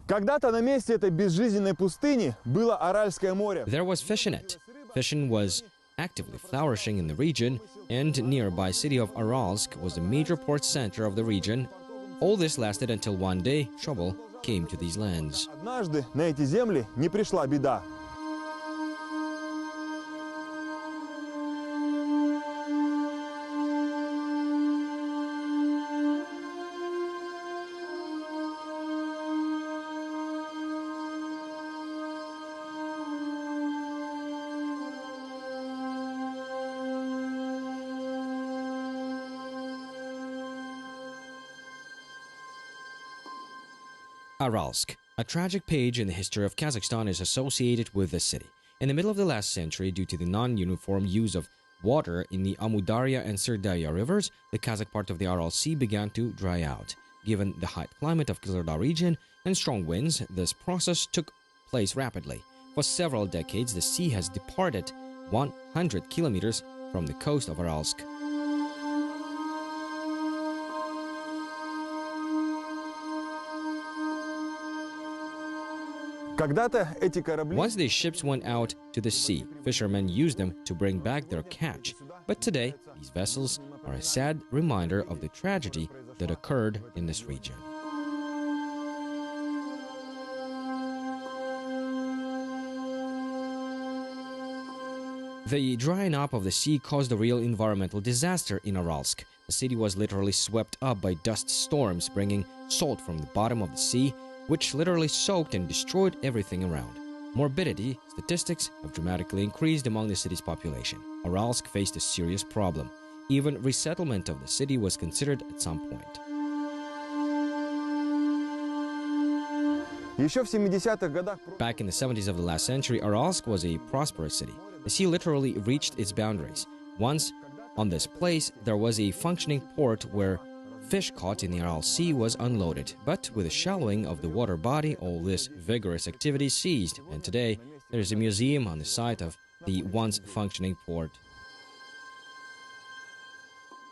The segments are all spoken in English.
Когда-то на месте этой безжизненной пустыни было Аральское море. There was fish in it. Fishing was actively flourishing in the region, and nearby city of Aralsk was the major port center of the region. All this lasted until one day trouble came to these lands. Однажды на эти земли не пришла беда. Aralsk, a tragic page in the history of Kazakhstan, is associated with the city. In the middle of the last century, due to the non-uniform use of water in the Amudarya and Sirdarya rivers, the Kazakh part of the Aral Sea began to dry out. Given the hot climate of Kyzyrdar region and strong winds, this process took place rapidly. For several decades, the sea has departed 100 kilometers from the coast of Aralsk. Once these ships went out to the sea, fishermen used them to bring back their catch. But today, these vessels are a sad reminder of the tragedy that occurred in this region. The drying up of the sea caused a real environmental disaster in Aralsk. The city was literally swept up by dust storms, bringing salt from the bottom of the sea, which literally soaked and destroyed everything around. Morbidity statistics have dramatically increased among the city's population. Aralsk faced a serious problem. Even resettlement of the city was considered at some point. Back in the 70s of the last century, Aralsk was a prosperous city. The sea literally reached its boundaries. Once on this place, there was a functioning port where fish caught in the Aral Sea was unloaded, but with the shallowing of the water body, all this vigorous activity ceased, and today there is a museum on the site of the once functioning port.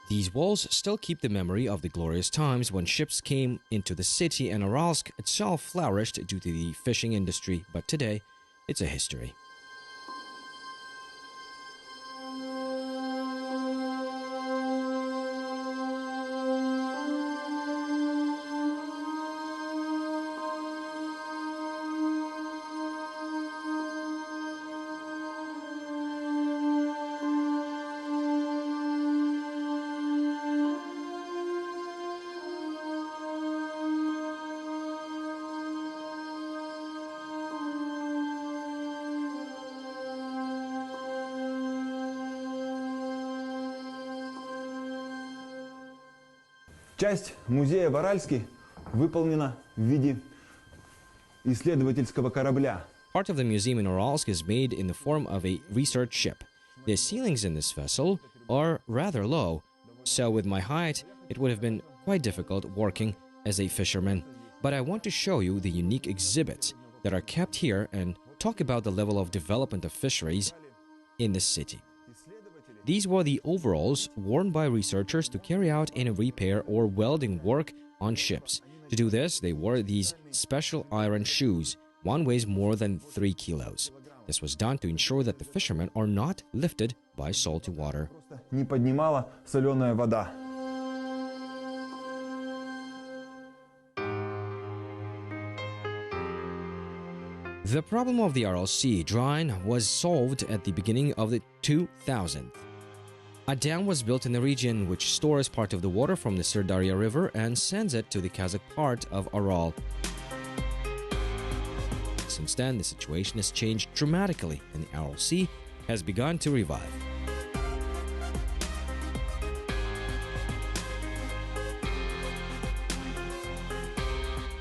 These walls still keep the memory of the glorious times when ships came into the city and Aralsk itself flourished due to the fishing industry, but today it's a history. Часть музея в Аральске выполнена в виде исследовательского корабля. Part of the museum in Aralsk is made in the form of a research ship. The ceilings in this vessel are rather low, so with my height, it would have been quite difficult working as a fisherman. But I want to show you the unique exhibits that are kept here and talk about the level of development of fisheries in the city. These were the overalls worn by researchers to carry out any repair or welding work on ships. To do this, they wore these special iron shoes. One weighs more than 3 kilos. This was done to ensure that the fishermen are not lifted by salty water. Не поднимала соленая вода. The problem of the Aral Sea drying was solved at the beginning of the 2000s. A dam was built in the region which stores part of the water from the Sirdarya River and sends it to the Kazakh part of Aral. Since then, the situation has changed dramatically and the Aral Sea has begun to revive.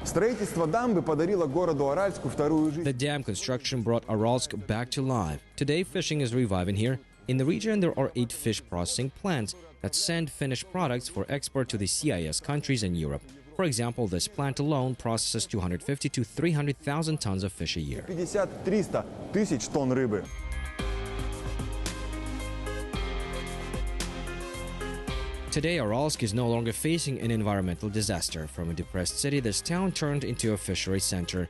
Строительство дамбы подарило городу Аральску вторую жизнь. The dam construction brought Aralsk back to life. Today, fishing is reviving here. In the region, there are 8 fish processing plants that send finished products for export to the CIS countries and Europe. For example, this plant alone processes 250 to 300,000 tons of fish a year. 50-300 тысяч тонн рыбы. Today, Aralsk is no longer facing an environmental disaster. From a depressed city, this town turned into a fishery center.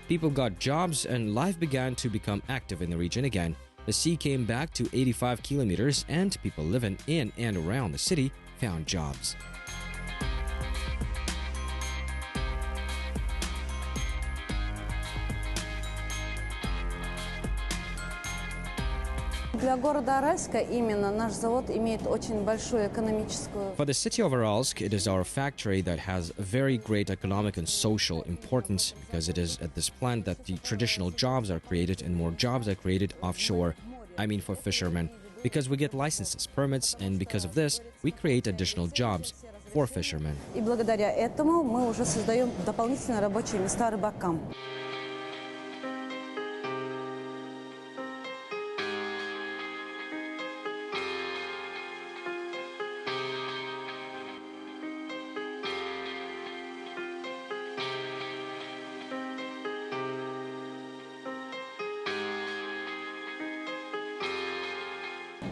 People got jobs and life began to become active in the region again. The sea came back to 85 kilometers and people living in and around the city found jobs. Для города Аральска именно наш завод имеет очень большую экономическую. For the city of Aralsk, it is our factory that has a very great economic and social importance because it is at this plant that the traditional jobs are created and more jobs are created offshore. I mean for fishermen. Because we get licenses, permits, and because of this, we create additional jobs for fishermen. И благодаря этому мы уже создаем дополнительные рабочие места рыбакам.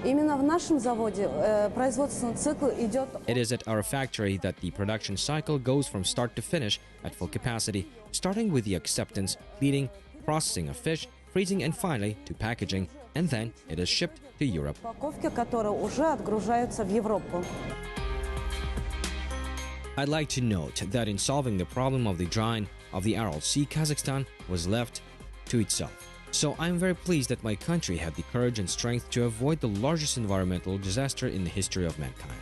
Именно в нашем заводе производственный цикл идет. It is at our factory that the production cycle goes from start to finish at full capacity, starting with the acceptance, cleaning, processing of fish, freezing, and finally to packaging, and then it is shipped to Europe. Упаковки, которые уже отгружаются в Европу. I'd like to note that in solving the problem of the drying of the Aral Sea, Kazakhstan was left to itself. So I'm very pleased that my country had the courage and strength to avoid the largest environmental disaster in the history of mankind.